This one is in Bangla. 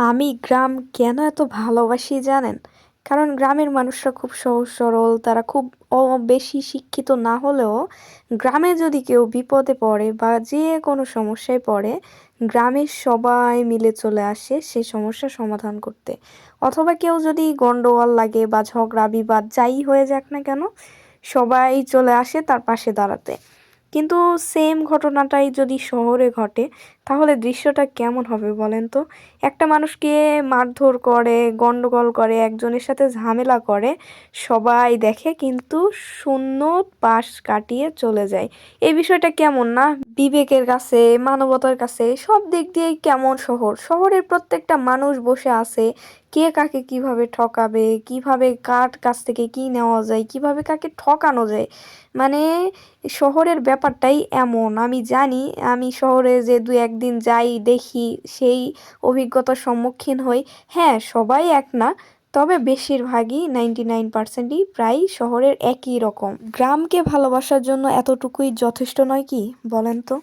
আমি গ্রাম কেন এত ভালোবাসি জানেন? কারণ গ্রামের মানুষরা খুব সহজ সরল, তারা খুব বেশি শিক্ষিত না হলেও গ্রামে যদি কেউ বিপদে পড়ে বা যে কোনো সমস্যায় পড়ে, গ্রামের সবাই মিলে চলে আসে সেই সমস্যার সমাধান করতে। অথবা কেউ যদি গন্ডগোল লাগে বা ঝগড়া বিবাদ যাই হয়ে যাক না কেন, সবাই চলে আসে তার পাশে দাঁড়াতে। কিন্তু সেম ঘটনাটাই যদি শহরে ঘটে, তাহলে দৃশ্যটা কেমন হবে বলেন তো? একটা মানুষকে মারধর করে, গন্ডগোল করে, একজনের সাথে ঝামেলা করে, সবাই দেখে কিন্তু শূন্য পাশ কাটিয়ে চলে যায়। এই বিষয়টা কেমন না? বিবেকের কাছে, মানবতার কাছে সব দিক দিয়েই কেমন শহর। শহরের প্রত্যেকটা মানুষ বসে আছে, কে কাকে কিভাবে ঠকাবে, কিভাবে কার কাছ থেকে কি নেওয়া যায়, কিভাবে কাকে ঠকানো যায়। মানে শহরের ব্যাপারটাই এমন। আমি জানি, আমি শহরে যে দু একদিন যাই দেখি, সেই অভিজ্ঞতার সম্মুখীন হই। হ্যাঁ, সবাই এক না, তবে বেশিরভাগই 99%ই প্রায় শহরের একই রকম। গ্রামকে ভালোবাসার জন্য এতটুকুই যথেষ্ট নয় কি বলেন তো?